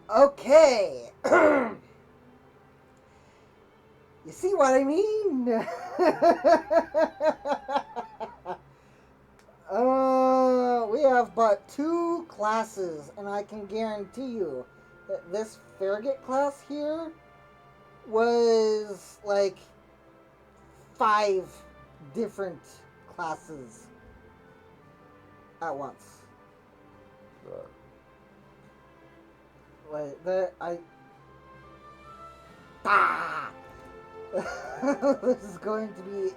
Okay. You see what I mean? We have but two classes, and I can guarantee you that this Farragut class here was like five different classes at once. Uh, Like that, ah! this is going to be.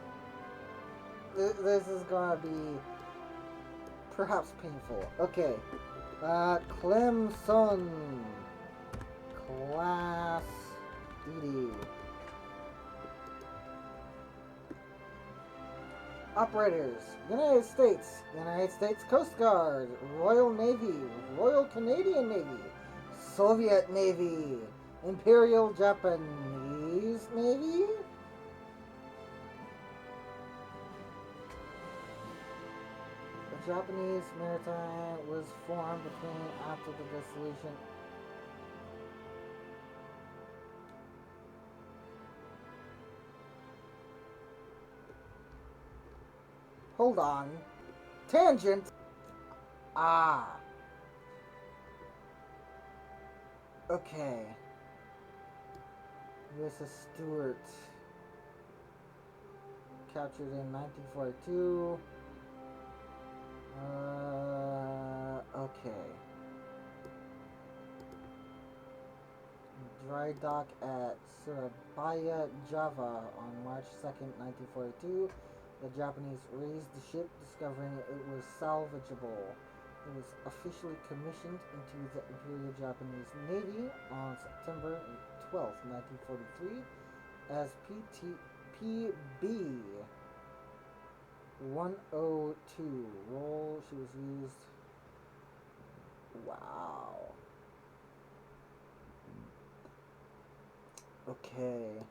This is going to be perhaps painful. Okay. Clemson. Class DD. Operators. United States Coast Guard. Royal Navy. Royal Canadian Navy. Soviet Navy. Imperial Japanese Navy. The Japanese maritime was formed between after the dissolution. Hold on. Tangent. Ah. Okay. USS Stewart. Captured in 1942. Okay. Dry dock at Surabaya, Java on March 2nd, 1942. The Japanese raised the ship, discovering it was salvageable. It was officially commissioned into the Imperial Japanese Navy on September 12th, 1943 as PB 102. Role she was used. Wow. Okay.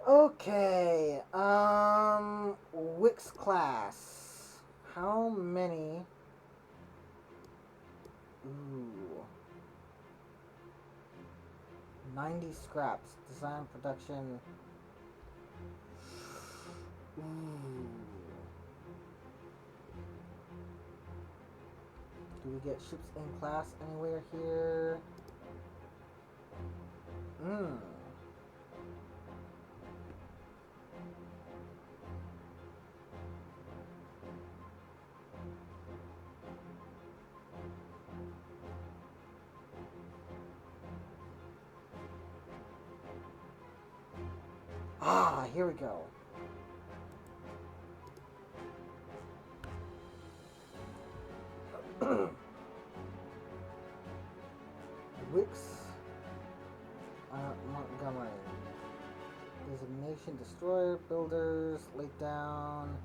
Okay. Wix class. How many? Ooh. 90 scraps. Design production. Ooh. Do we get ships in class anywhere here? Hmm. Ah, here we go. Wix Montgomery. Designation destroyer, builders, laid down,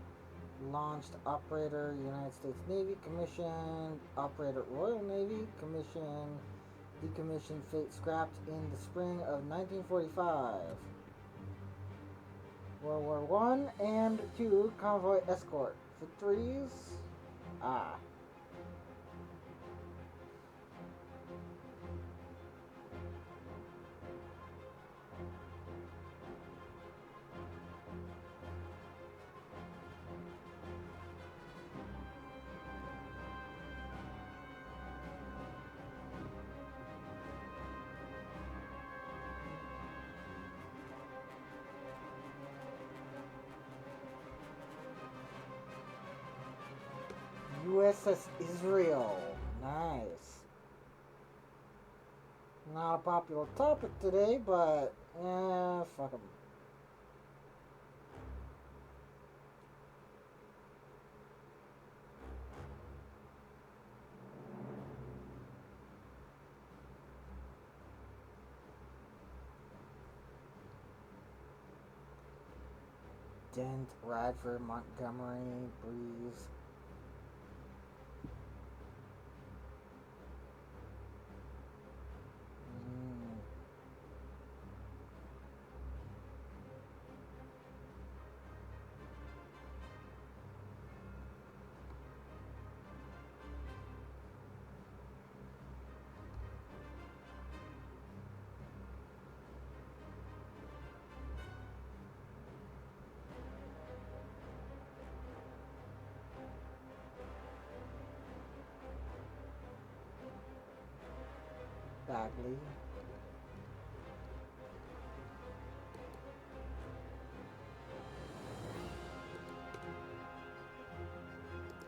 launched operator, United States Navy, commissioned, operator, Royal Navy, commissioned, decommissioned, fate scrapped in the spring of 1945. World War One and Two convoy escort. Victories? Ah. USS Israel. Nice. Not a popular topic today, but fuck 'em. Dent, Radford, Montgomery, Breeze. Mm. Bagley.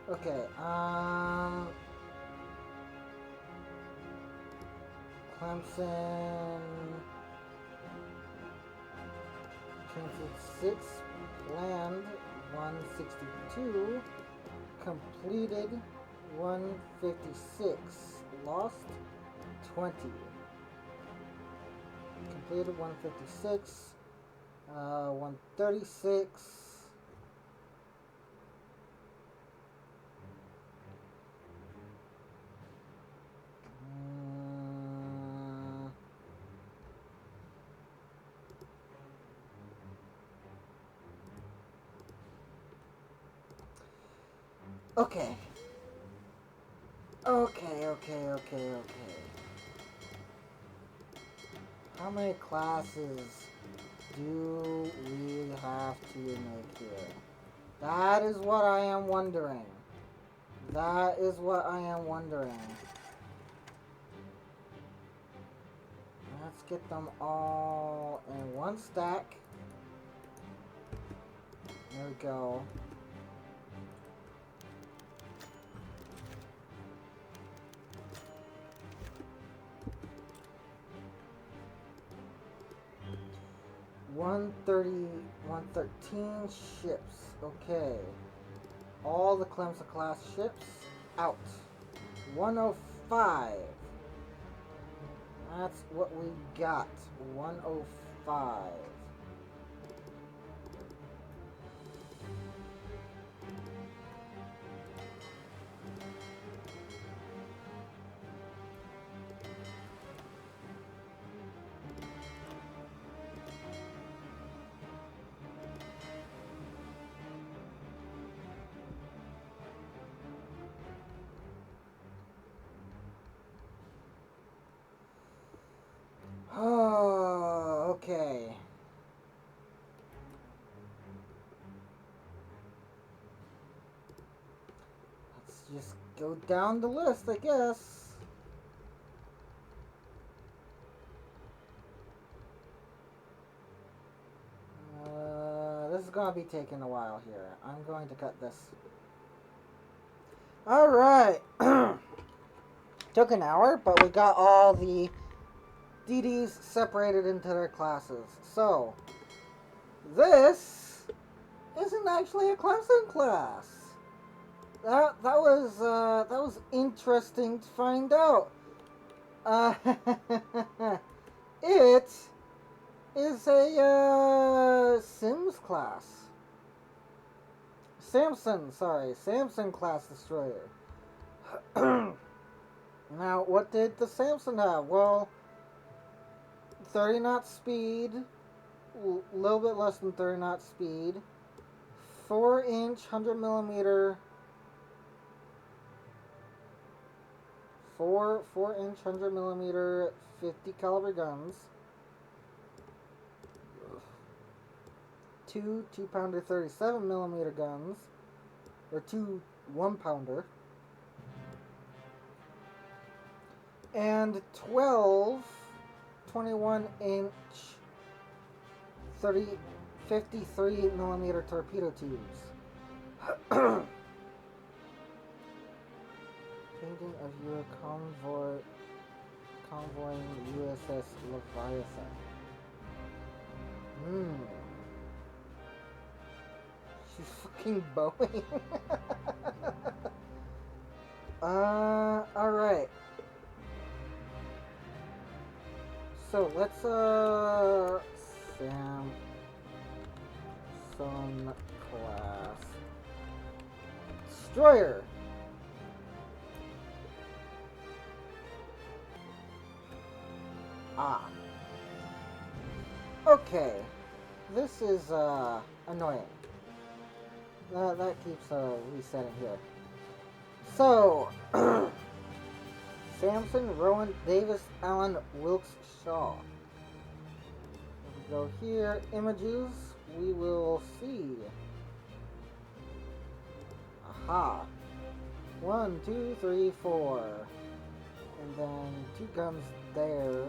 Okay, Clemson, transferred 6, planned 162, completed 156, lost 20. Completed 156, 136. Okay. Okay. How many classes do we have to make here? That is what I am wondering. That is what I am wondering. Let's get them all in one stack. There we go. One 113 ships. Okay. All the Clemson class ships out. 105. That's what we got. 105. Oh, okay. Let's just go down the list, I guess. This is gonna be taking a while here. I'm going to cut this. Alright. Took an hour, but we got all the DDs separated into their classes. So, this isn't actually a Clemson class. That was interesting to find out. It is a Sims class. Samson class destroyer. Now, what did the Samson have? Well, 30 knot speed, a little bit less than 30 knot speed, 4-inch 100 millimeter, 4-inch 100 millimeter 50 caliber guns, 2 2-pounder 37 millimeter guns, or 2 1-pounder, and 12 21-inch 53 millimeter torpedo tubes. Painting of your convoying USS Leviathan. She's fucking Boeing. Alright. So let's Samson class destroyer. Okay. This is annoying. That keeps resetting here. So Samson, Rowan, Davis, Allen, Wilkes, Shaw. If we go here, images, we will see. Aha. 1, 2, 3, 4. And then 2 guns there.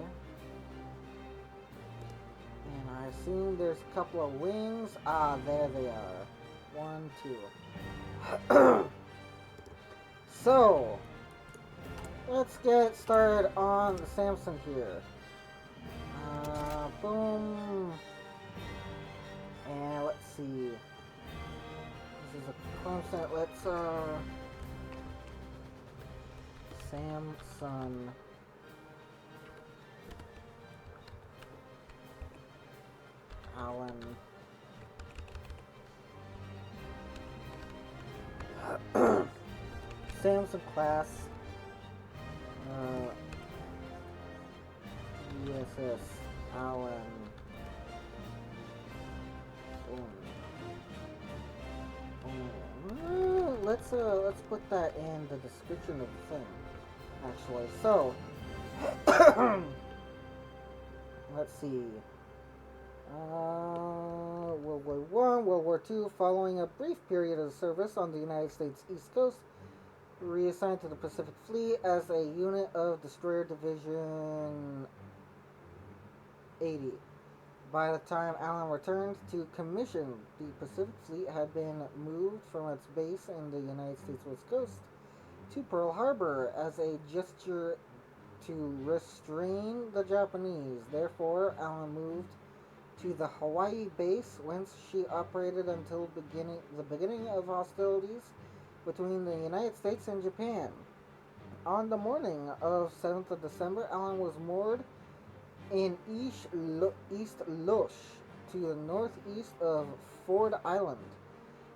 And I assume there's a couple of wings. Ah, there they are. 1, 2. So, let's get started on the Samson here. Boom. And let's see. This is a Clemson. Let's, Samson. Allen. Samson class. USS Allen. Let's put that in the description of the thing. Actually, so let's see. World War I, World War II. Following a brief period of service on the United States East Coast, reassigned to the Pacific Fleet as a unit of Destroyer Division 80. By the time Allen returned to commission, the Pacific Fleet had been moved from its base in the United States West Coast to Pearl Harbor as a gesture to restrain the Japanese. Therefore, Allen moved to the Hawaii base, whence she operated until the beginning of hostilities between the United States and Japan. On the morning of 7th of December, Allen was moored in East Loche to the northeast of Ford Island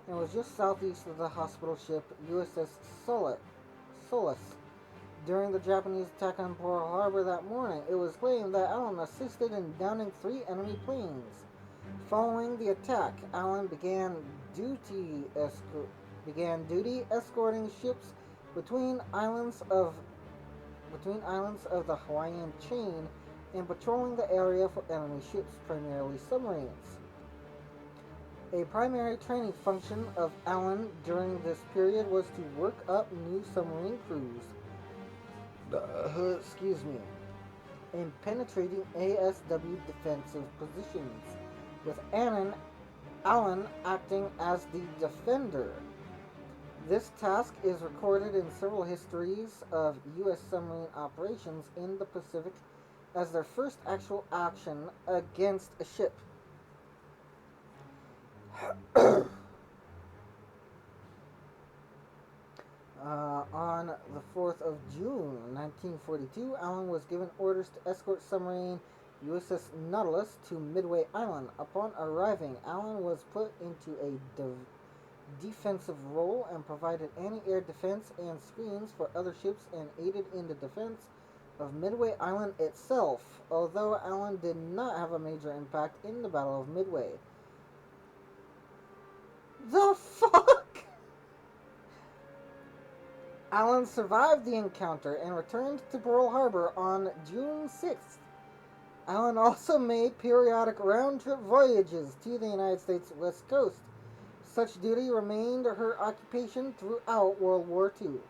and was just southeast of the hospital ship USS Solace. During the Japanese attack on Pearl Harbor that morning, it was claimed that Allen assisted in downing 3 enemy planes. Following the attack, Allen began duty escorting ships between islands of the Hawaiian chain and patrolling the area for enemy ships, primarily submarines. A primary training function of Allen during this period was to work up new submarine crews in penetrating ASW defensive positions, with Allen acting as the defender. This task is recorded in several histories of U.S. submarine operations in the Pacific as their first actual action against a ship. On the 4th of June, 1942, Allen was given orders to escort submarine USS Nautilus to Midway Island. Upon arriving, Allen was put into a defensive role and provided anti-air defense and screens for other ships and aided in the defense of Midway Island itself, although Allen did not have a major impact in the Battle of Midway. The fuck? Allen survived the encounter and returned to Pearl Harbor on June 6th. Allen also made periodic round-trip voyages to the United States West Coast. Such duty remained her occupation throughout World War II.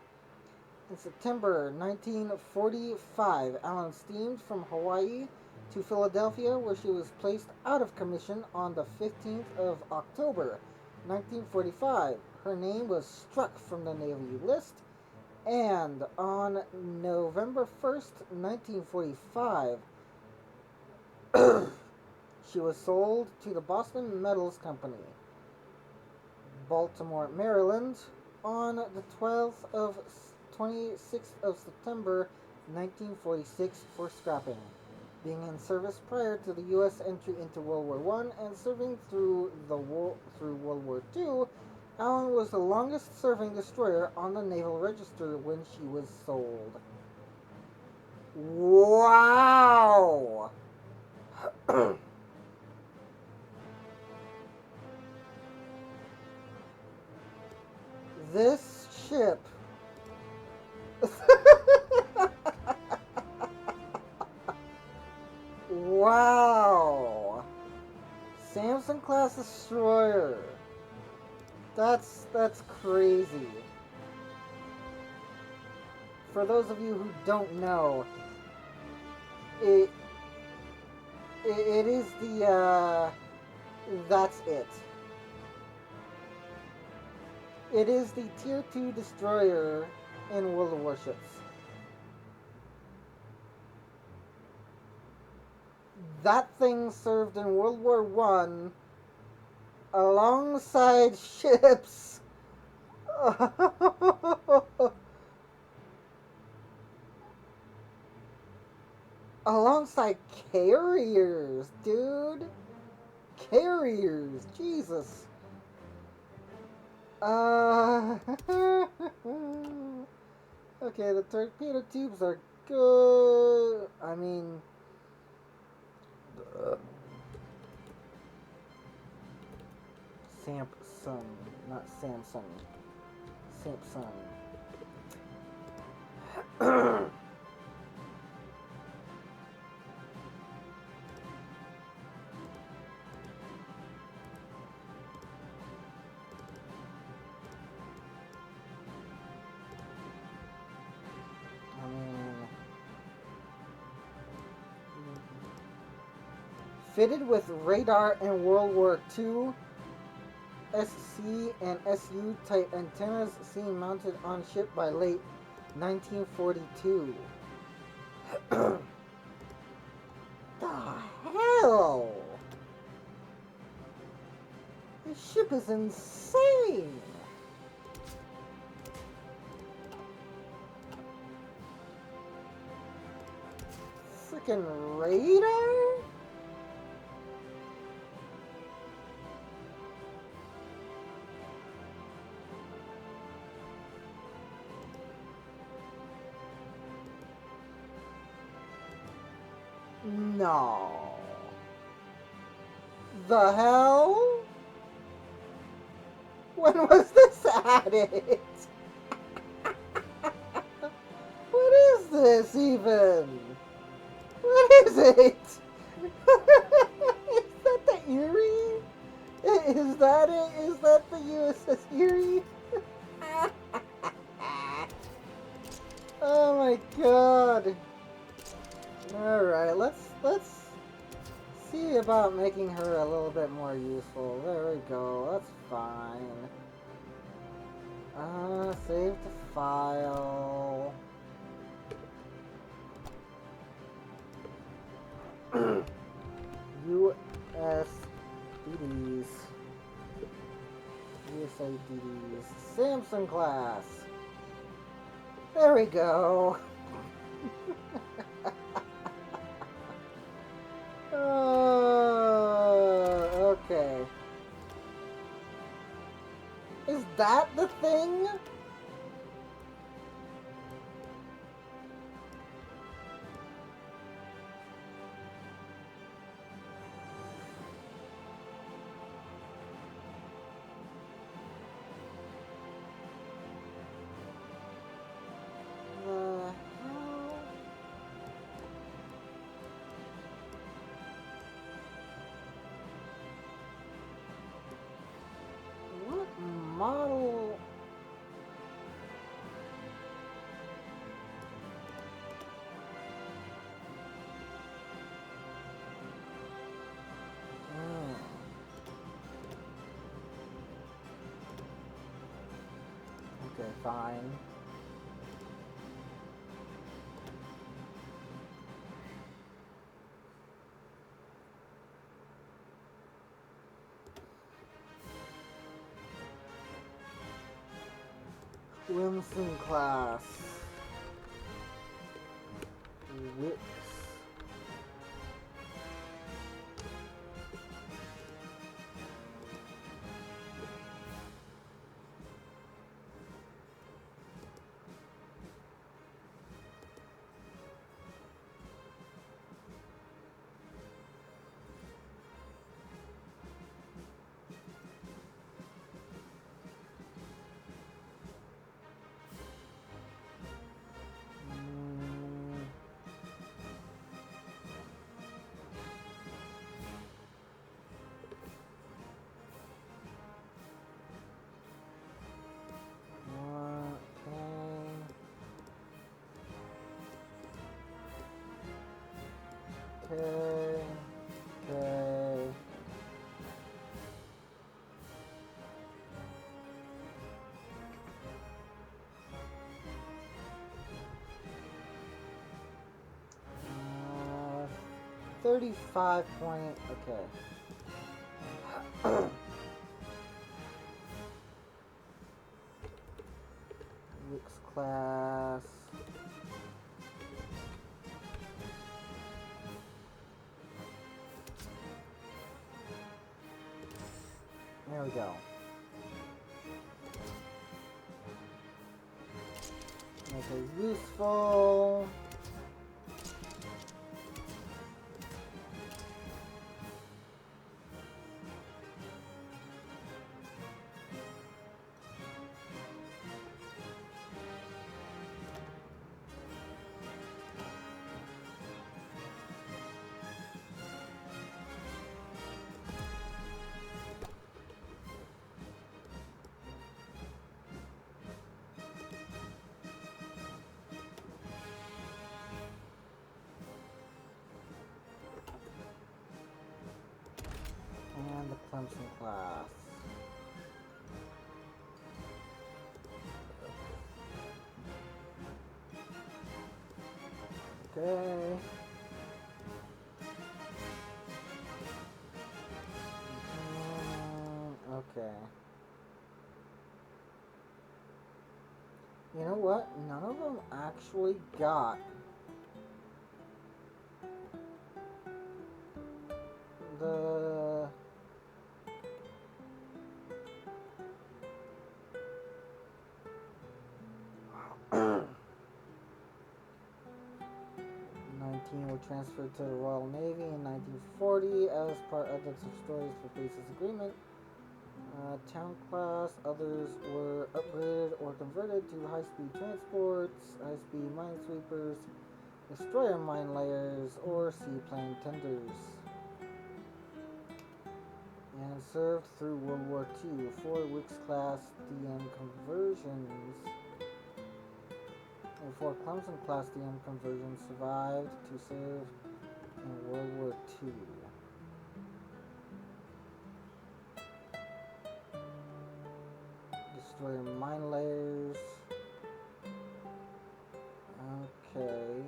In September 1945, Allen steamed from Hawaii to Philadelphia, where she was placed out of commission on the 15th of October 1945. Her name was struck from the Navy list, and on November 1st, 1945, she was sold to the Boston Metals Company, Baltimore, Maryland, on the 26th of September 1946 for scrapping. Being in service prior to the U.S. entry into World War I and serving through World War II, Allen was the longest-serving destroyer on the Naval Register when she was sold. Wow! This ship wow! Samson class destroyer. That's crazy. for those of you who don't know, it it is the that's it. It is the Tier 2 destroyer in World of Warships. That thing served in World War One alongside ships. Alongside carriers, dude. Carriers, Jesus. Okay, the torpedo tubes are good. I mean, Samsung, not Samsung. Samsung. Fitted with radar in World War II, SC and SU type antennas seen mounted on ship by late 1942. The hell? This ship is insane! Freaking radar? No. The hell? When was this added? What is this even? What is it? Is that the Erie? Is that it? Is that the USS Erie? Oh my god. Alright, let's see about making her a little bit more useful. There we go, that's fine. Save the file. USDDs. USADDs. Samsung class. There we go. Okay. Is that the thing? What model? Okay, fine. Wilson class. Whips. Okay. Okay. Uh, 35 point. Okay. Wix class. There we go. Make it useful. And the Clemson class. Okay. Okay. You know what? None of them actually got the 19 were transferred to the Royal Navy in 1940 as part of the Destroyers for Bases Agreement. Town class, others were upgraded or converted to high-speed transports, high-speed minesweepers, destroyer mine layers, or seaplane tenders. And served through World War II. 4 Wix class DM conversions. And 4 Clemson class DM conversions survived to serve in World War II. Destroyer mine layers. Okay.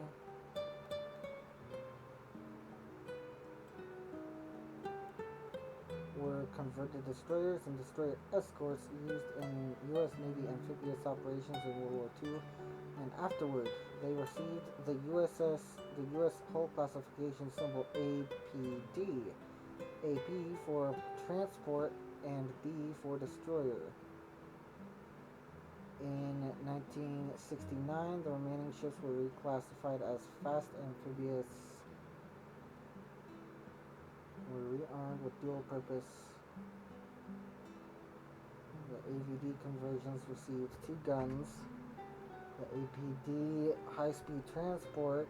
Were converted destroyers and destroyer escorts used in U.S. Navy amphibious operations in World War II and afterward. They received the U.S. hull classification symbol APD. AP for transport and B for destroyer. In 1969, the remaining ships were reclassified as fast amphibious, were rearmed with dual purpose. The AVD conversions received 2 guns. The APD high-speed transport,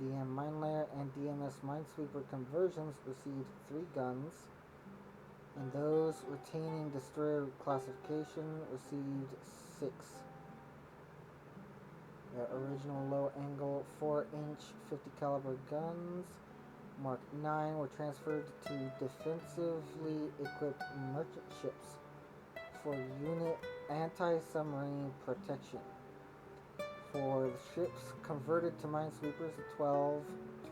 DM mine layer, and DMS minesweeper conversions received 3 guns. And those retaining destroyer classification received 6. The original low-angle 4-inch 50 caliber guns, Mark 9, were transferred to defensively equipped merchant ships for unit anti-submarine protection. For the ships converted to minesweepers, the 12,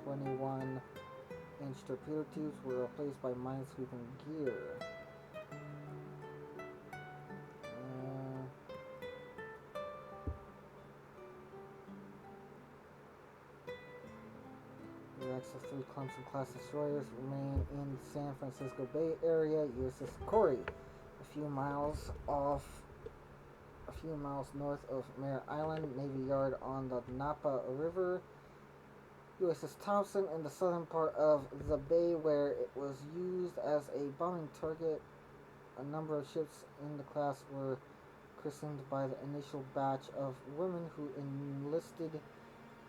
21-inch torpedo tubes were replaced by minesweeping gear. The wrecks of 3 Clemson class destroyers remain in the San Francisco Bay Area. USS Corey, a few miles north of Mare Island Navy Yard on the Napa River. USS Thompson in the southern part of the bay where it was used as a bombing target. A number of ships in the class were christened by the initial batch of women who enlisted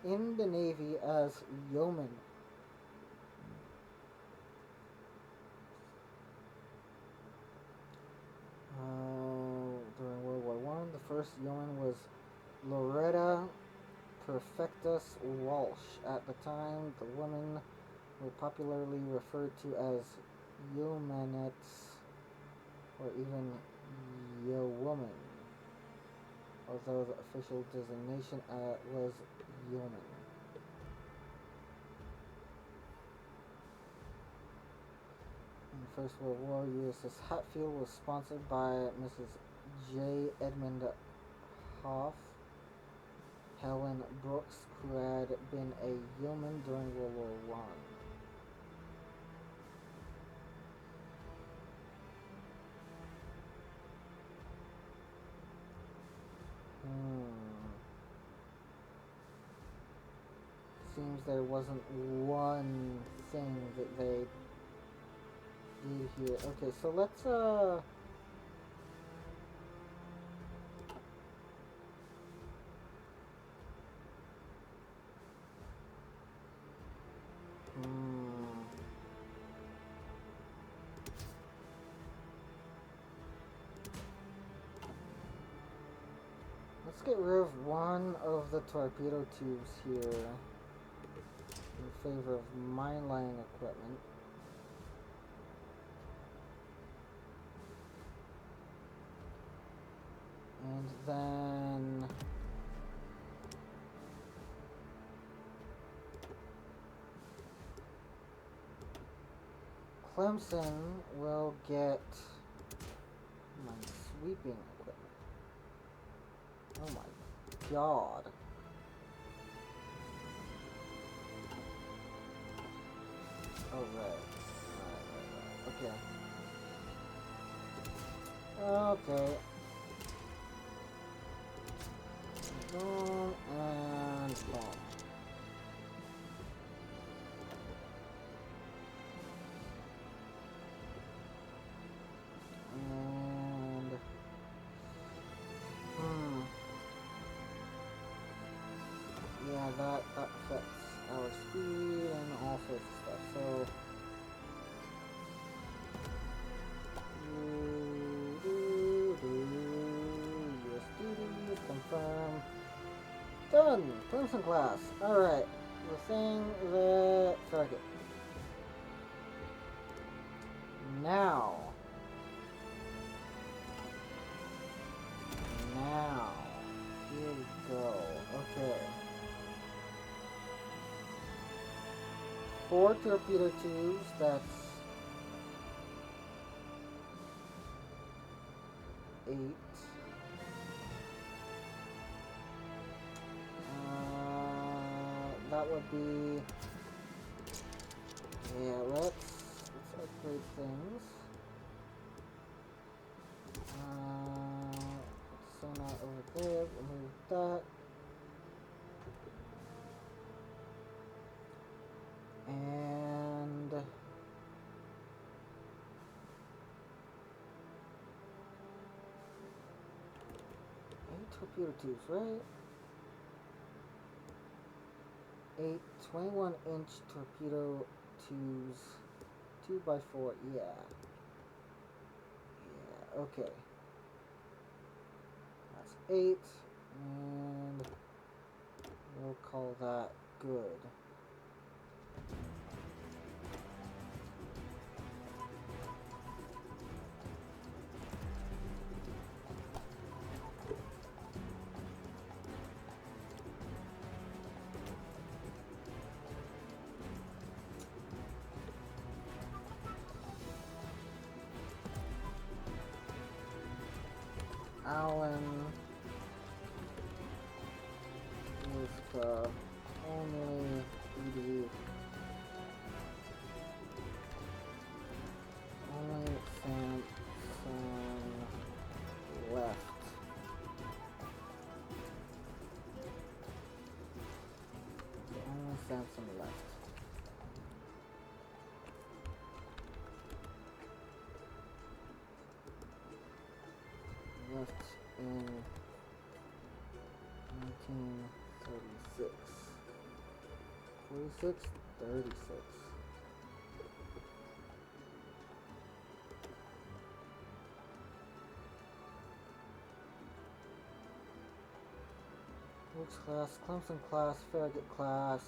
in the Navy as yeomen. During World War I, the first yeoman was Loretta Perfectus Walsh. At the time, the women were popularly referred to as yeomanettes or even yeowoman, although the official designation was yeoman. In the First World War, USS Hatfield was sponsored by Mrs. J. Edmund Hoff, Helen Brooks, who had been a yeoman during World War I. Seems there wasn't one thing that they did here. Okay, so let's let's get rid of one of the torpedo tubes here in favor of mine laying equipment. And then Clemson will get my sweeping equipment. Oh my god. Oh, right. Okay. Okay. Boom and boom. And yeah, that affects our speed and all sorts of stuff. So yes, duties confirm. Done. Clemson class. All right. The thing that target. Now. Here we go. Okay. 4 torpedo tubes. That's 8. That would be. Yeah. Let's upgrade things. Sonar over there, remove that. And 8 torpedo tubes, right? 8 21-inch torpedo tubes, 2x4, yeah. Yeah, okay. That's 8, and we'll call that good. Allen is the only ED, only Samson left. The only Samson left. Left in 1936. 46, 36. Which class? Clemson class, Farragut class.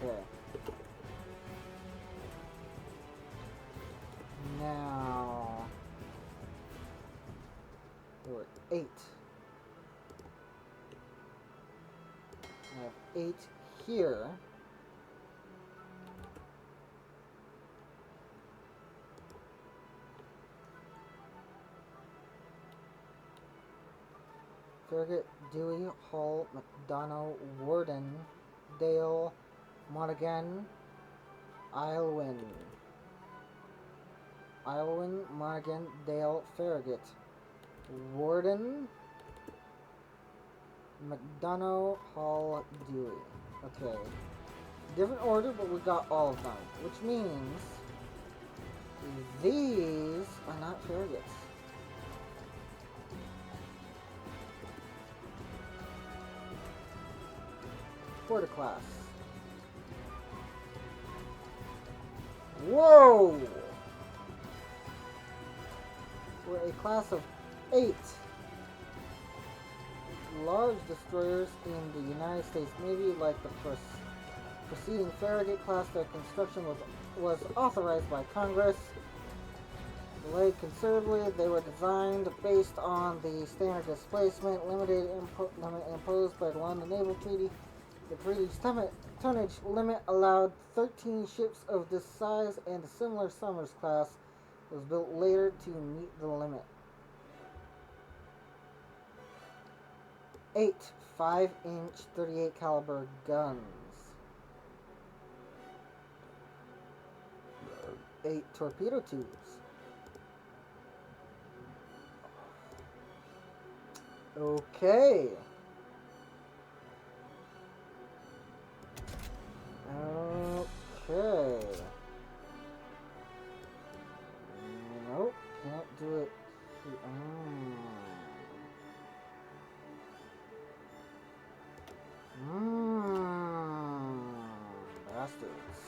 Okay. Now there were 8. I have 8 here. Farragut, Dewey, Hall, McDonough, Warden, Dale, Monaghan, Aylwin. Aylwin, Monaghan, Dale, Farragut. Warden, McDonough, Hall, Dewey. Okay. Different order, but we got all of them. Which means these are not Farraguts. Quarter class. Whoa! We're a class of 8 large destroyers in the United States Navy, like the preceding Farragut class. Their construction was authorized by Congress. Delayed considerably, they were designed based on the standard displacement limit imposed by the London Naval Treaty. The treaty's tonnage limit allowed 13 ships of this size, and a similar Somers class was built later to meet the limit. 8 5-inch 38 caliber guns. 8 torpedo tubes. Okay. Okay. Nope, can't do it. Bastards.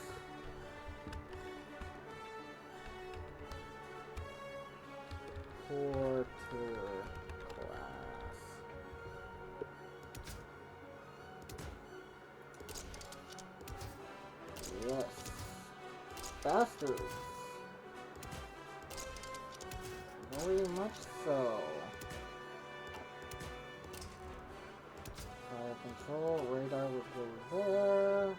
Quarter class. Yes. Bastards. Very much so. Fire control, radar would go there.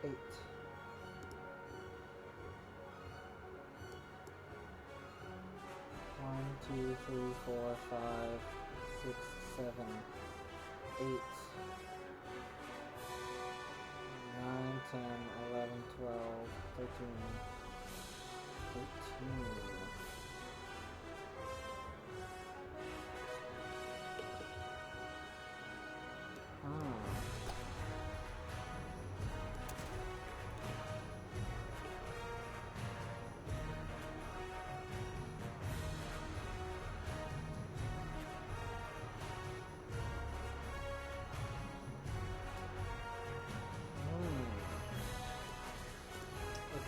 Eight. One, two, three, four, five, 6, 7, 8, 9, 10, 11, 12, 13, 14.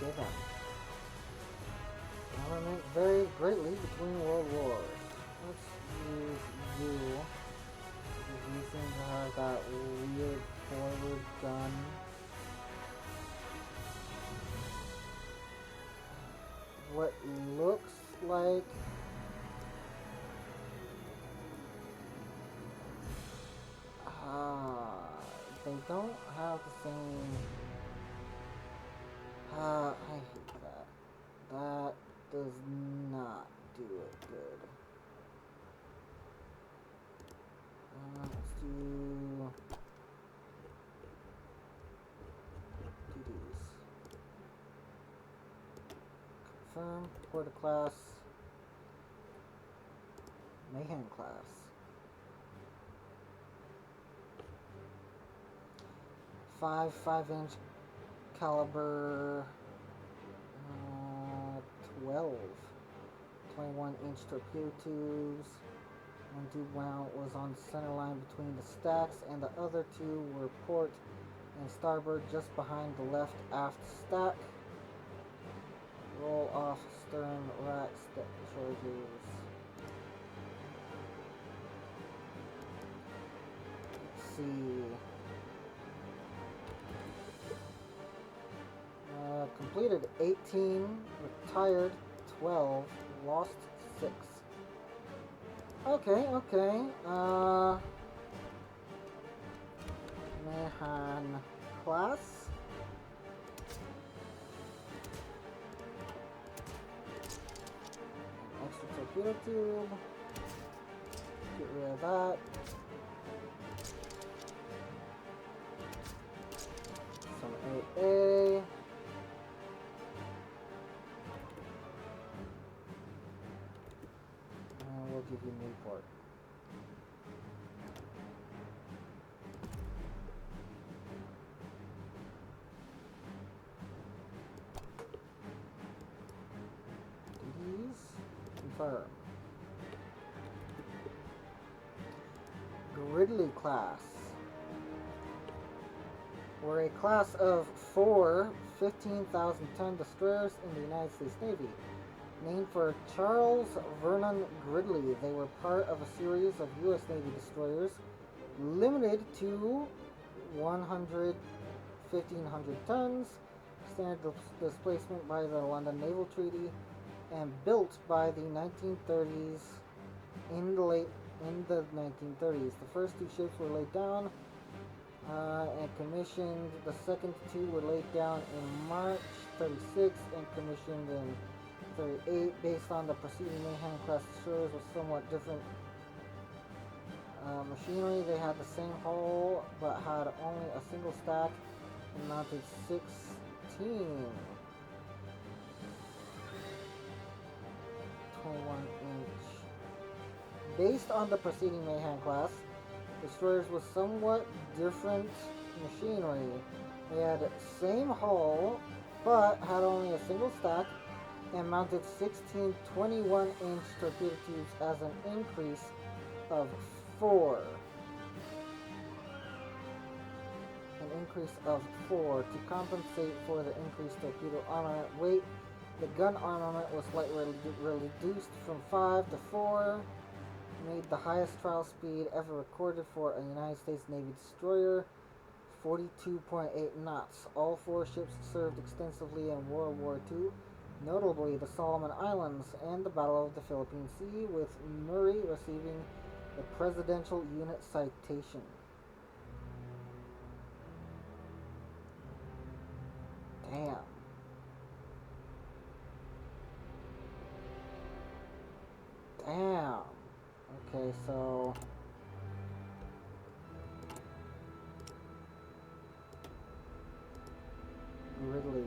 Okay then. Armament varied greatly between world wars. Let's use you. Because you seem to have that weird forward gun. What looks like they don't have the same. I hate that. That does not do it good. Let's do these. Confirm. Porta class. Mayhem class. 5.5-inch caliber. 12. 21-inch torpedo tubes. One tube round was on the center line between the stacks, and the other two were port and starboard just behind the left aft stack. Roll off stern rack step charges. Let's see. Completed 18, retired 12, lost 6. Okay. Mehan class. Extra torpedo tube. Get rid of that. Some AA. And we'll give you Newport. Confirm. Gridley class. We're a class of 4 15,000-ton destroyers in the United States Navy. Named for Charles Vernon Gridley, they were part of a series of U.S. Navy destroyers limited to 1,500 tons, standard displacement by the London Naval Treaty, and built by the 1930s. In the 1930s, the first two ships were laid down and commissioned. The second two were laid down in March 36 and commissioned in 38. Based on the preceding Mayhem class destroyers with somewhat different machinery, they had the same hull but had only a single stack and mounted 16. Based on the preceding Mayhem class, destroyers with somewhat different machinery. They had same hull, but had only a single stack and mounted 16 21-inch torpedo tubes as an increase of 4. An increase of 4 to compensate for the increased torpedo armament weight. The gun armament was slightly reduced from 5 to 4, made the highest trial speed ever recorded for a United States Navy destroyer, 42.8 knots. All 4 ships served extensively in World War II, notably the Solomon Islands and the Battle of the Philippine Sea, with Murray receiving the Presidential Unit Citation. Damn. Damn. Okay, so Ridley.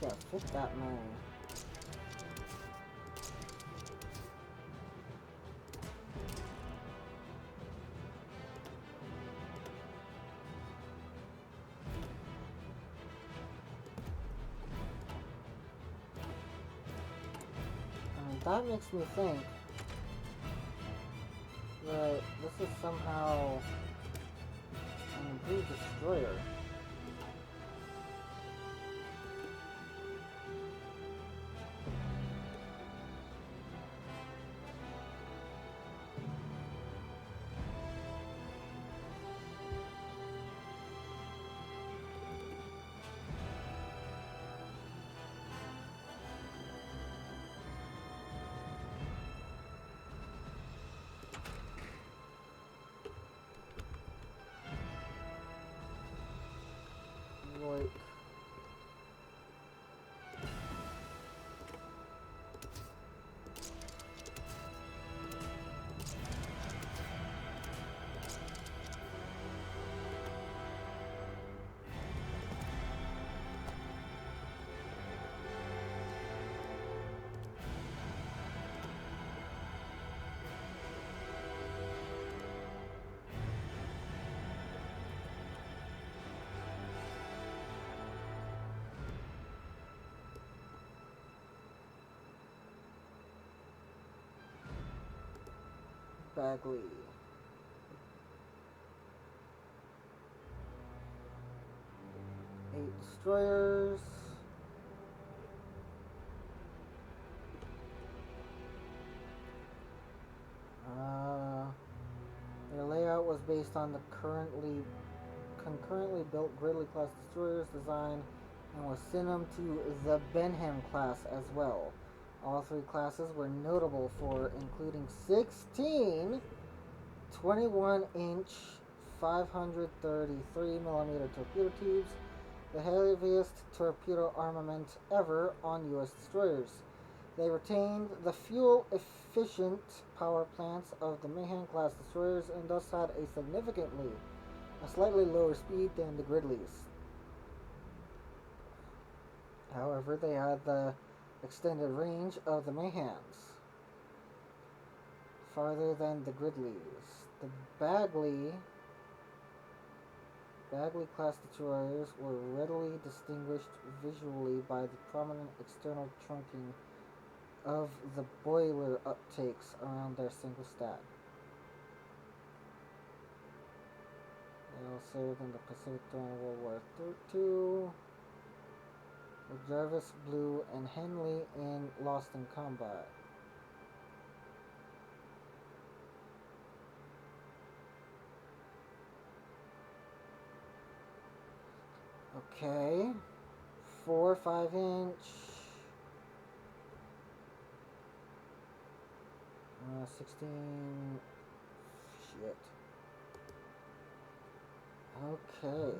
Yeah, fit that man. And that makes me think that this is somehow an improved destroyer. Like, Bagley. Eight destroyers. Their layout was based on the concurrently built Gridley class destroyers design and was similar to the Benham class as well. All three classes were notable for including 16 21-inch 533mm torpedo tubes, the heaviest torpedo armament ever on U.S. destroyers. They retained the fuel-efficient power plants of the Mahan-class destroyers and thus had a slightly lower speed than the Gridleys. However, they had the extended range of the Mahans, farther than the Gridleys. The Bagley class destroyers were readily distinguished visually by the prominent external trunking of the boiler uptakes around their single stack. They all served in the Pacific during World War II, with Jarvis, Blue, and Henley lost in combat. Okay. 4 5-inch. 16. Shit. Okay.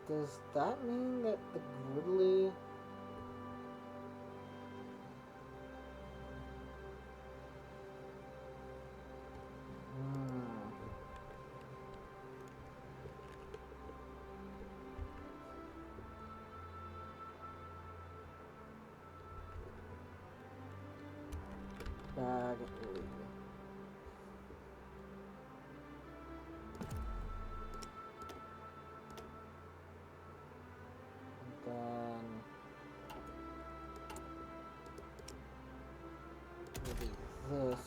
Does that mean that the Gridley Bagley. Then maybe this.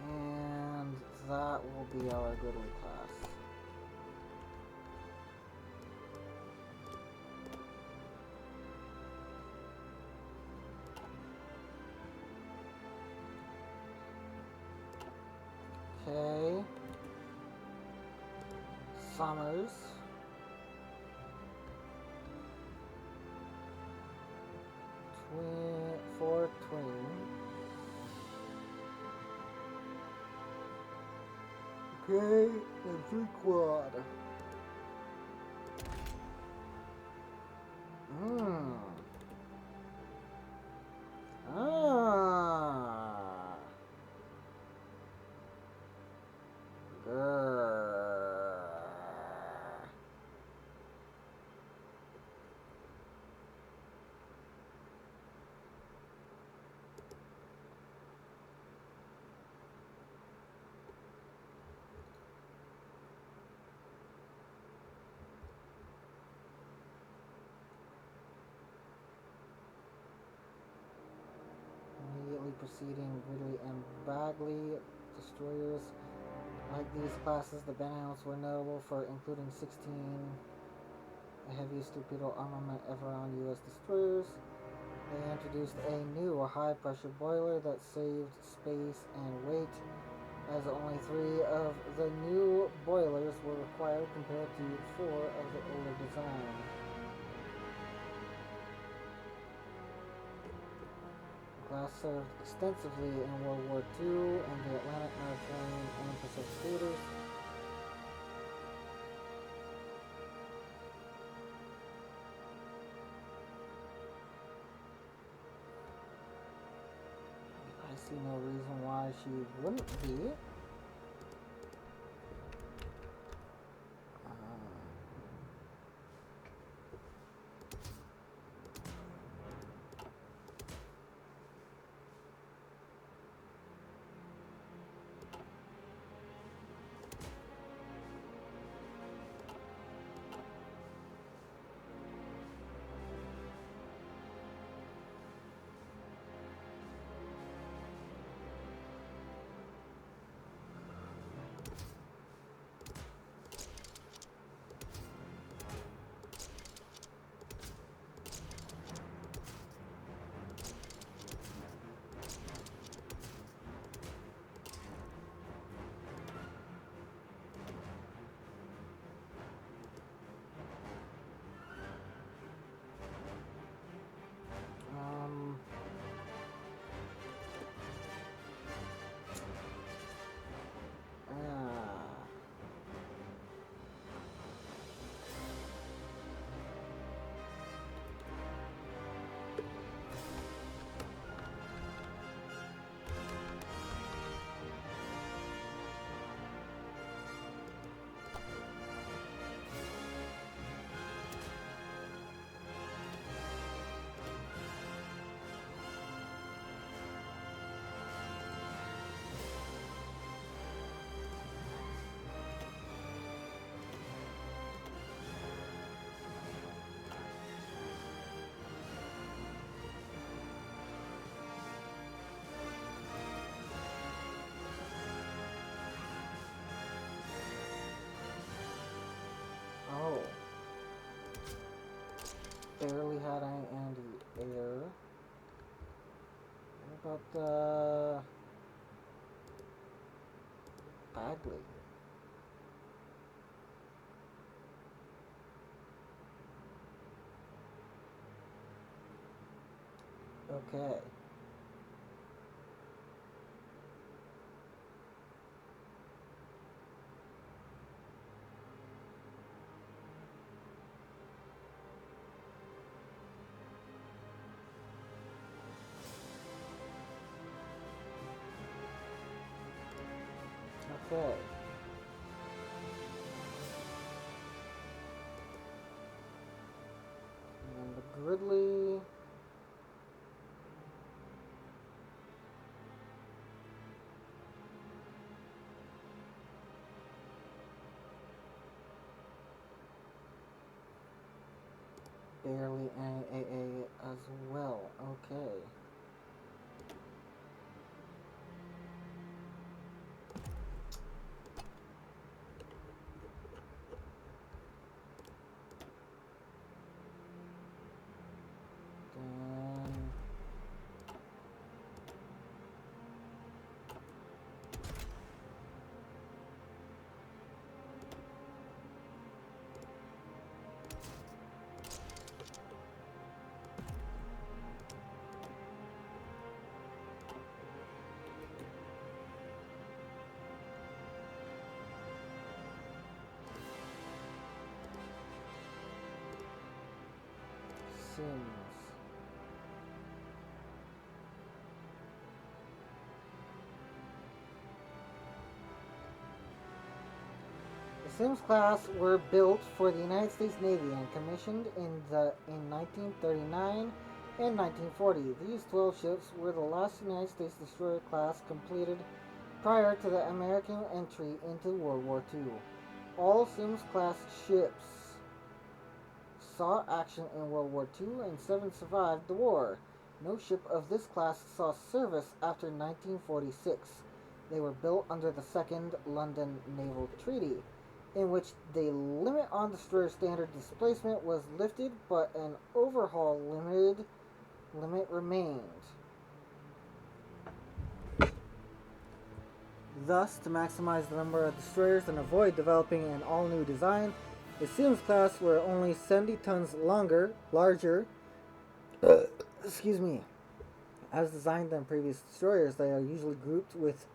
And that will be our Gridley class. Okay. Summers. Four twin. Okay, and 3 quad. Hmm. Ah. Grrr. Immediately preceding Gridley and Bagley destroyers. Like these classes, the Benhounds were notable for including 16 the heaviest torpedo armament ever on U.S. destroyers. They introduced a new high-pressure boiler that saved space and weight, as only 3 of the new boilers were required compared to 4 of the older design. The class served extensively in World War II in the Atlantic, Mediterranean, and Pacific theaters. I see no reason why she wouldn't be. Ah. Oh. Barely had any anti-air. What about the Bagley? Okay. Okay. And then the Gridley. Barely any AA as well. Okay. Then Sims. The Sims class were built for the United States Navy and commissioned in 1939 and 1940. These 12 ships were the last United States destroyer class completed prior to the American entry into World War II. All Sims class ships saw action in World War II and 7 survived the war. No ship of this class saw service after 1946. They were built under the Second London Naval Treaty, in which the limit on destroyer standard displacement was lifted, but an overhaul limit remained. Thus, to maximize the number of destroyers and avoid developing an all-new design, the Sims class were only 70 tons larger, excuse me, as designed than previous destroyers. They are usually grouped with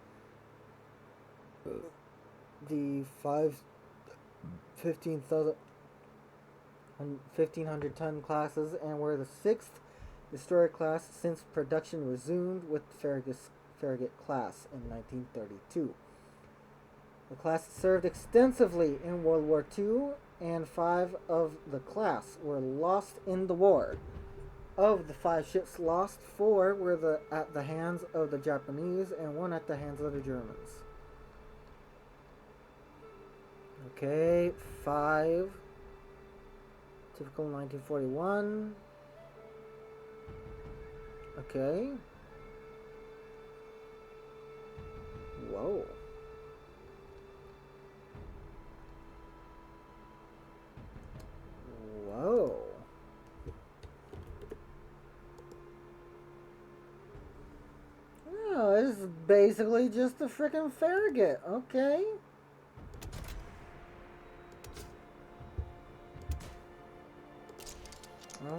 the 1500 ton classes and were the sixth destroyer class since production resumed with Farragut class in 1932. The class served extensively in World War II, and 5 of the class were lost in the war. Of the 5 ships lost, 4 were at the hands of the Japanese and 1 at the hands of the Germans. Okay, 5. Typical 1941. Okay. Whoa. Whoa. Oh, this is basically just a freaking Farragut. Okay. No.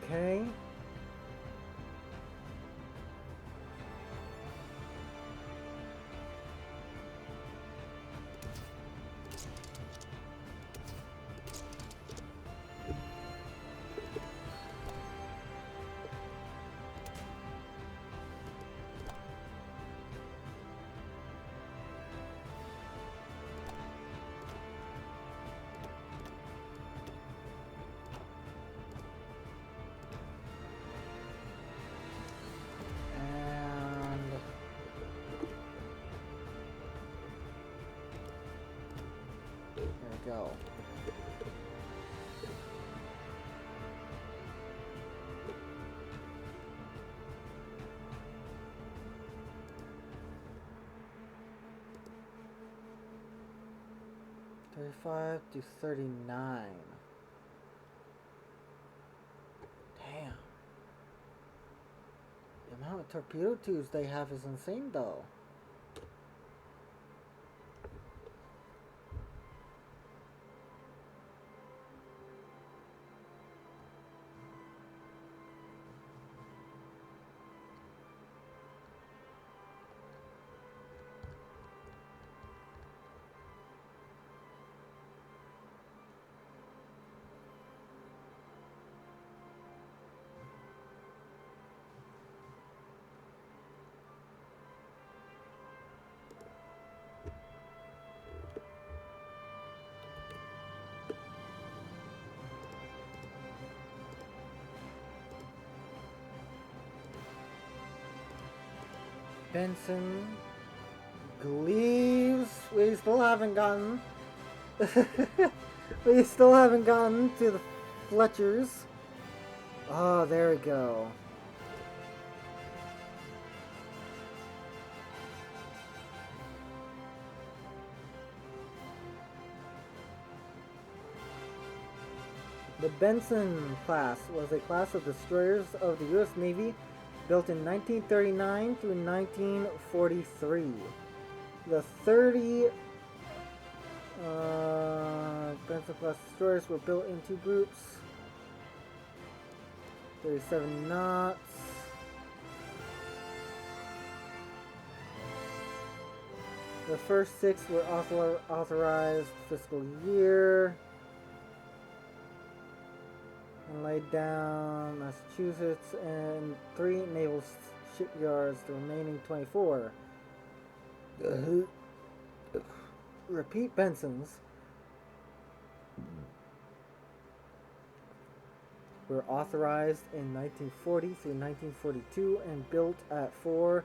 Okay. Go. $35 to $39. Damn. The amount amount of torpedo tubes they have is insane, though. Benson, Gleaves. We still haven't gotten. We still haven't gotten to the Fletchers. Oh, there we go. The Benson class was a class of destroyers of the U.S. Navy built in 1939 through 1943. The 30 Benson class destroyers were built in two groups. 37 knots. The first 6 were authorized fiscal year and laid down Massachusetts and 3 naval shipyards, the remaining 24. Repeat Bensons were authorized in 1940 through 1942 and built at 4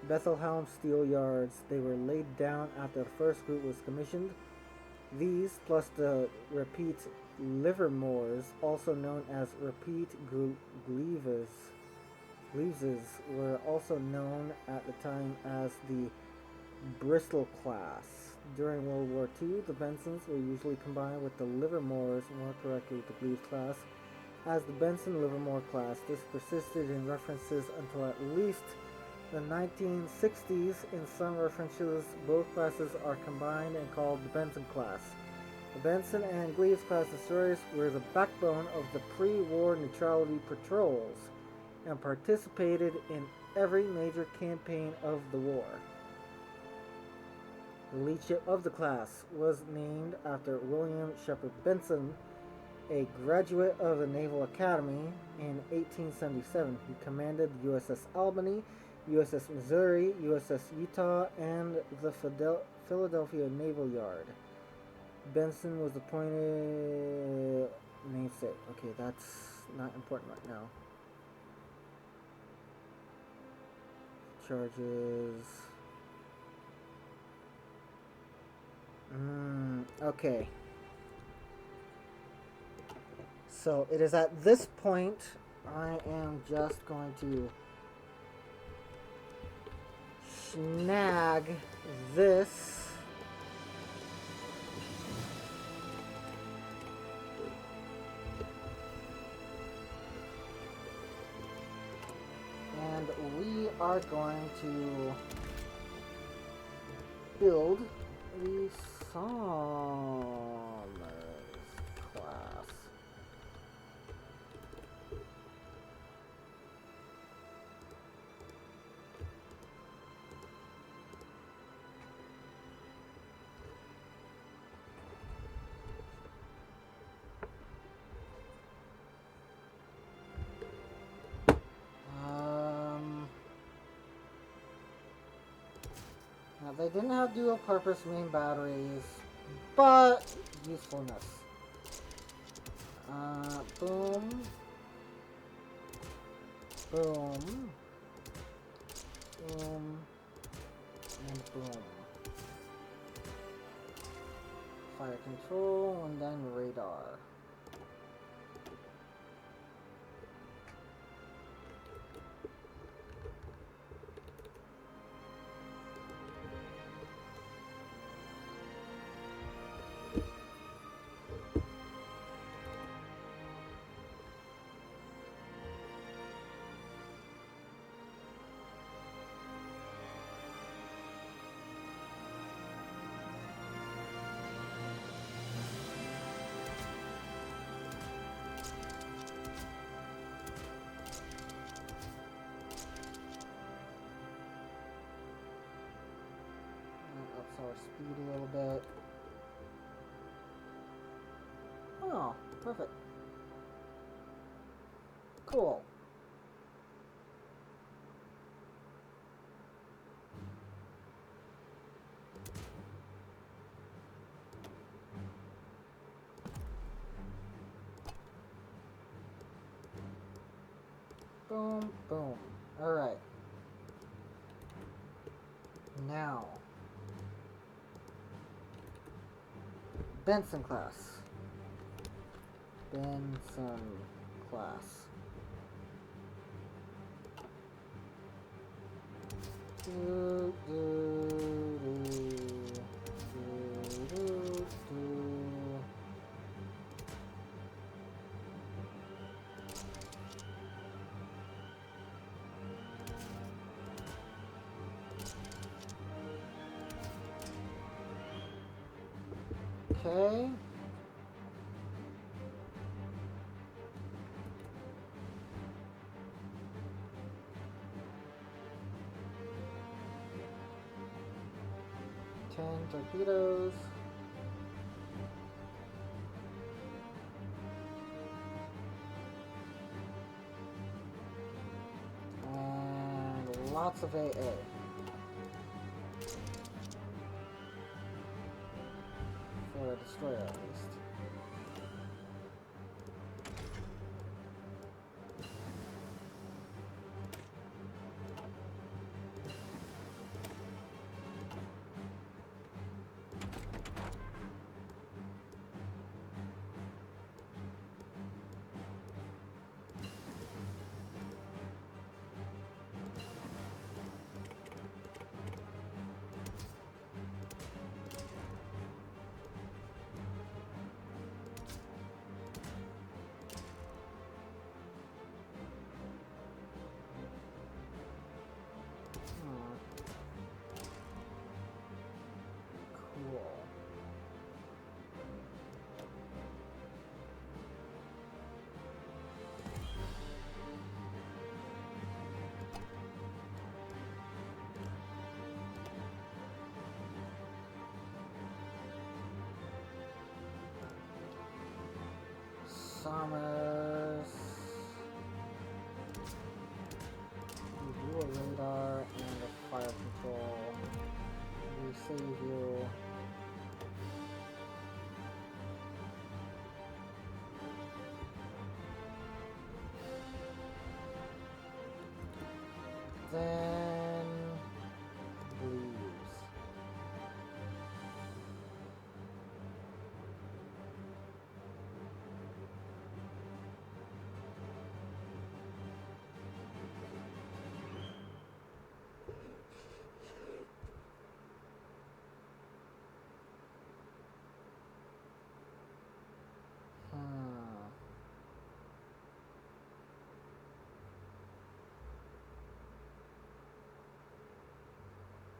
Bethelhelm steel yards. They were laid down after the first group was commissioned. These, plus the repeat Livermores, also known as repeat Gleaves, were also known at the time as the Bristol class. During World War II, the Bensons were usually combined with the Livermores, more correctly the Gleaves class, as the Benson Livermore class. This persisted in references until at least the 1960s. In some references, both classes are combined and called the Benson class. The Benson and Gleaves class destroyers were the backbone of the pre-war neutrality patrols and participated in every major campaign of the war. The lead ship of the class was named after William Shepard Benson, a graduate of the Naval Academy in 1877. He commanded the USS Albany, USS Missouri, USS Utah, and the Philadelphia Naval Yard. Benson was appointed namesake. Okay, that's not important right now. Charges. Okay. So it is at this point I am just going to snag this. And we are going to build the Somers class. Now they didn't have dual purpose main batteries, but usefulness. Boom. Boom. Boom. And boom. Fire control and then radar. Perfect. Cool. Boom, boom. Alright. Now. Benson class. Benson class. Do, do, do, do, do, do. Okay. Torpedoes. And lots of AA. For a destroyer at least. Cool. Summers. You do a radar and a fire control. We save you. Then leaves.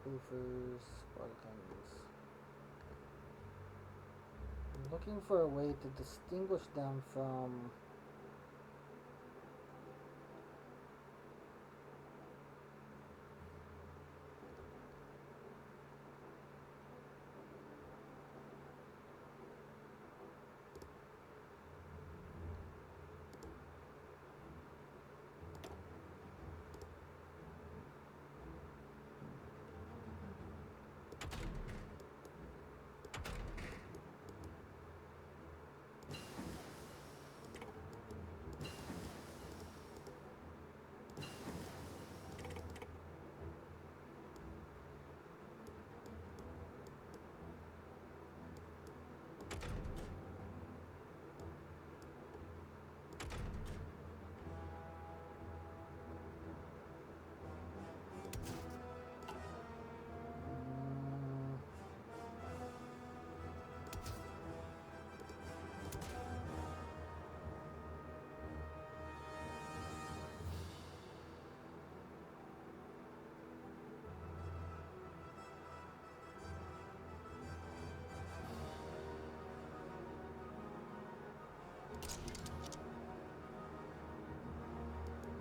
Boofers, Spartans. I'm looking for a way to distinguish them from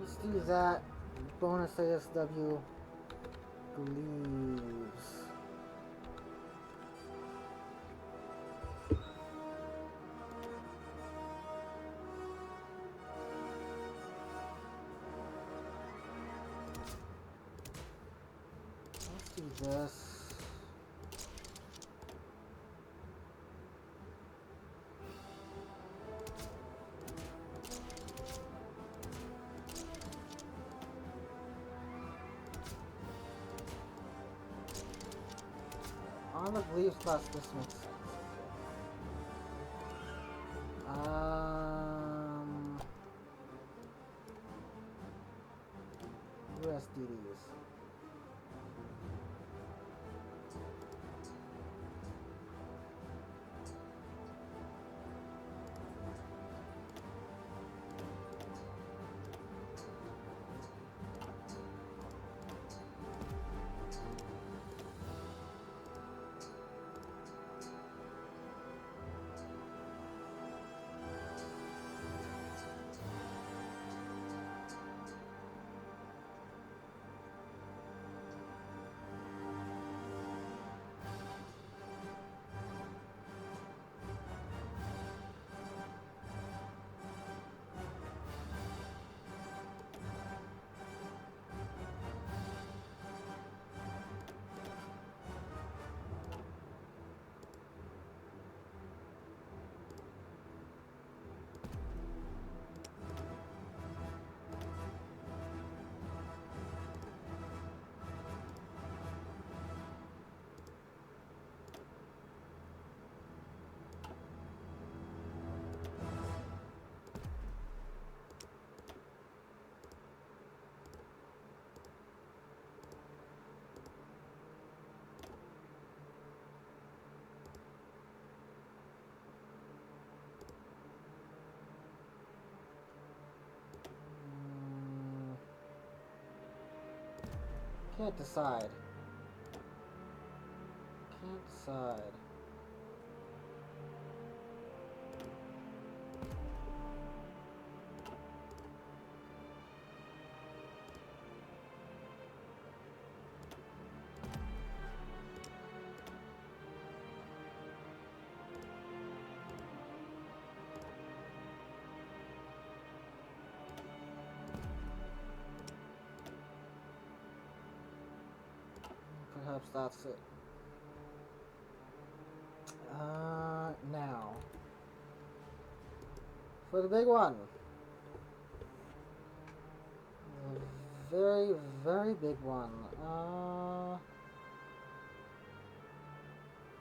let's do that. Bonus ASW believes. this. On the Believe class, this makes sense. USDDs. Can't decide. Can't decide. Perhaps that's it. Now. For the big one. The very, very big one.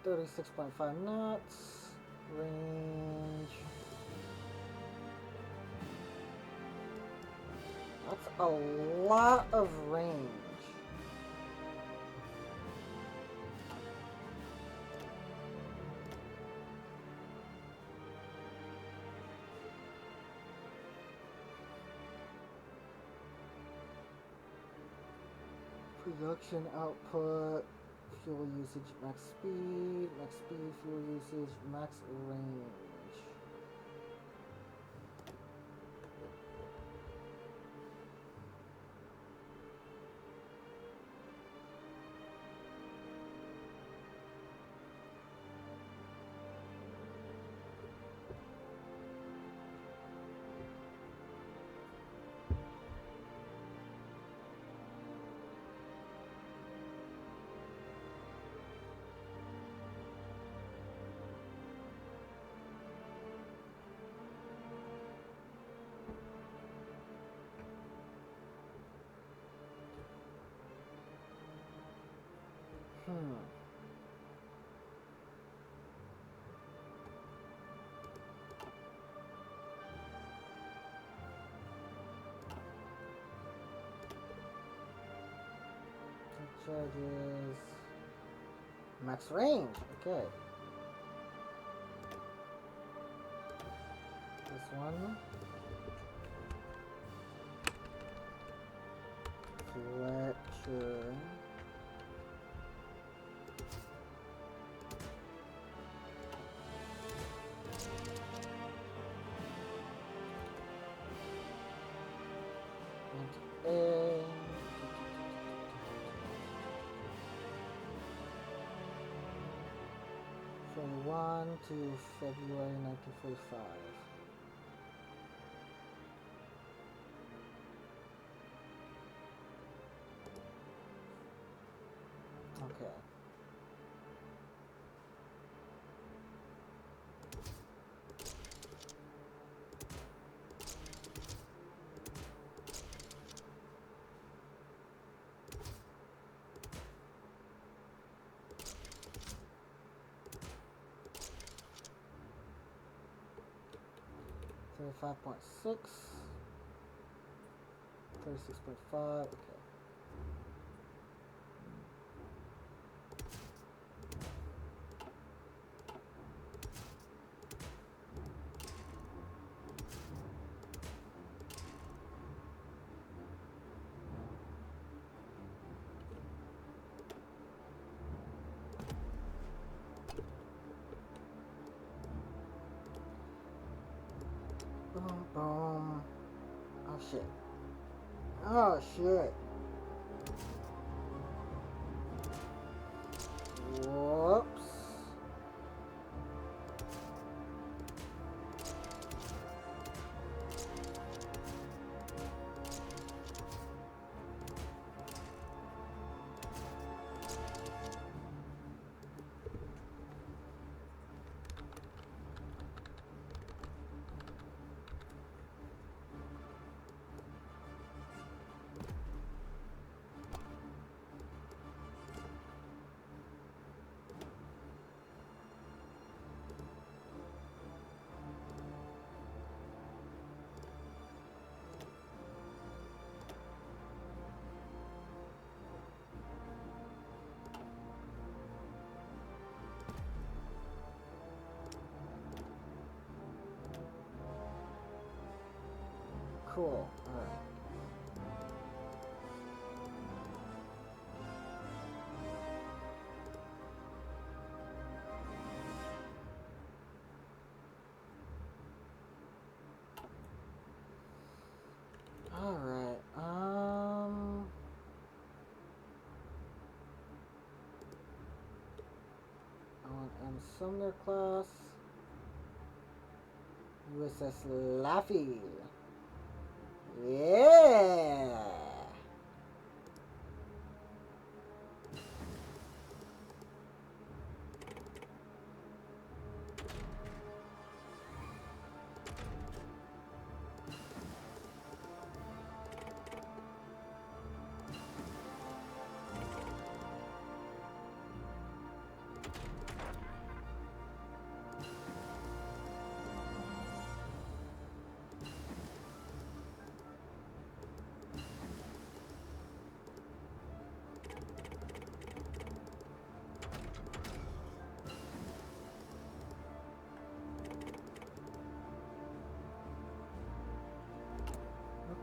36.5 knots. Range. That's a lot of range. Production output, fuel usage, max speed, fuel usage, max range. Charges max range. Okay. This one. Fletcher. And 21 to February 1945. Okay. 35.6. 36.5. Okay. Boom, boom. Oh shit. Oh shit. Whoops. Cool. Alright. Alright. I want M Sumner class. USS Laffy. Yeah.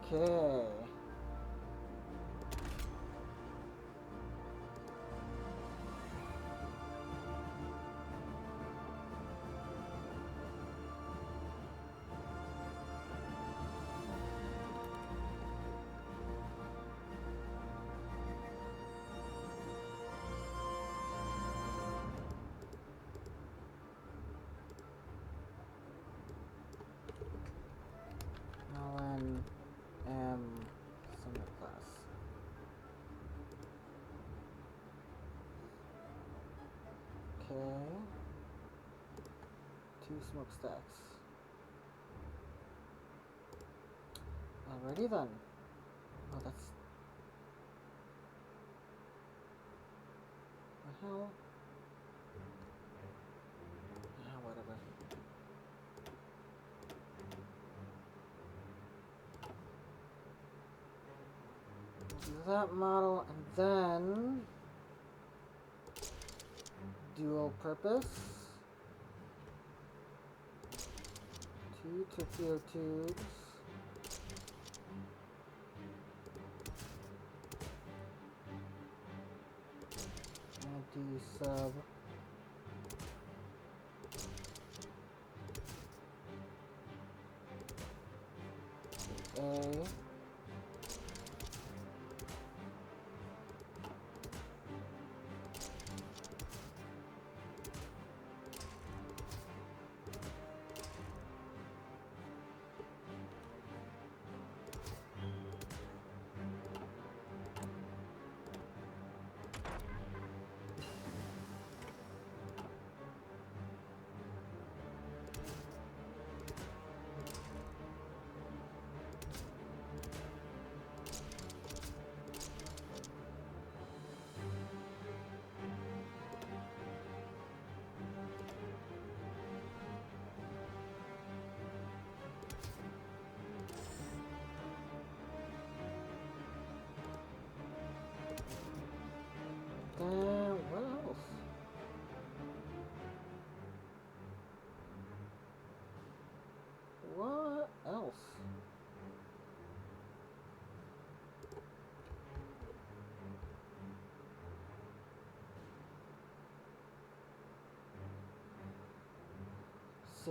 Okay. Alan M. Summer class. Okay. 2 smokestacks. Alrighty then. Oh, that's... the hell? Ah, whatever. Do that model and then... dual purpose. 2 torpedo tubes. Anti-sub. A.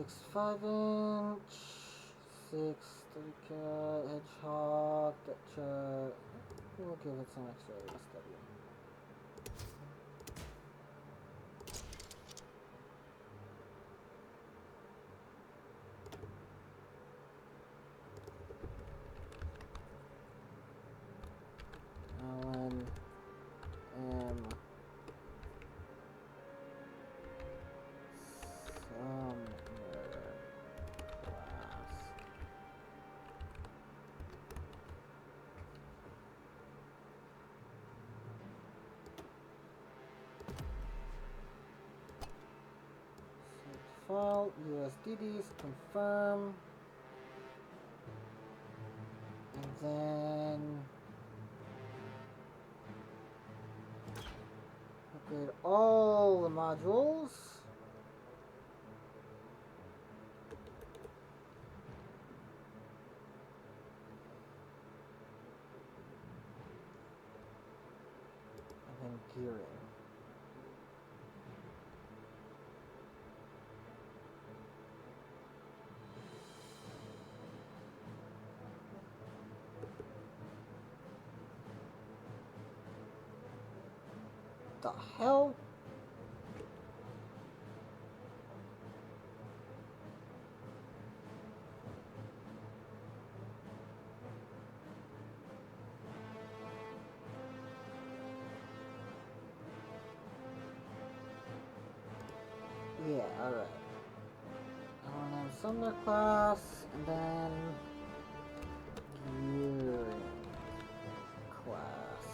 5 inch, 30 cat, hedgehog, that we'll give it some extra ASW. Alan M. Summer class. File USDDs confirm, and then upgrade all the modules. And then gearing. The hell? Yeah, alright. I want to have Sumner class, and then gearing class.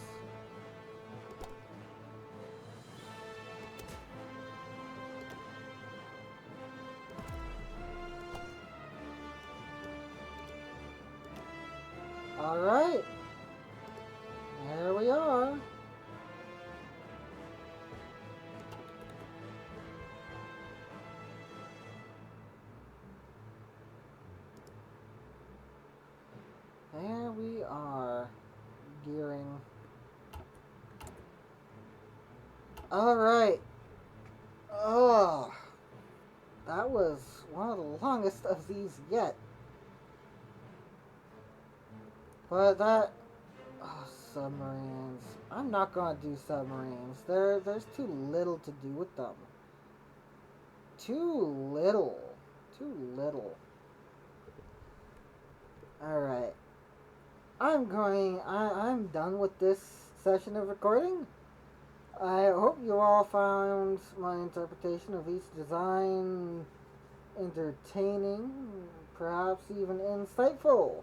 Alright. There we are. There we are. Gearing. Alright. Oh. That was one of the longest of these yet. But that... Oh, submarines. I'm not gonna do submarines. There's too little to do with them. Too little. Too little. Alright. I'm done with this session of recording. I hope you all found my interpretation of each design entertaining, perhaps even insightful.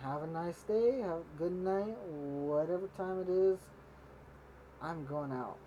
Have a nice day, have a good night, whatever time it is. I'm going out.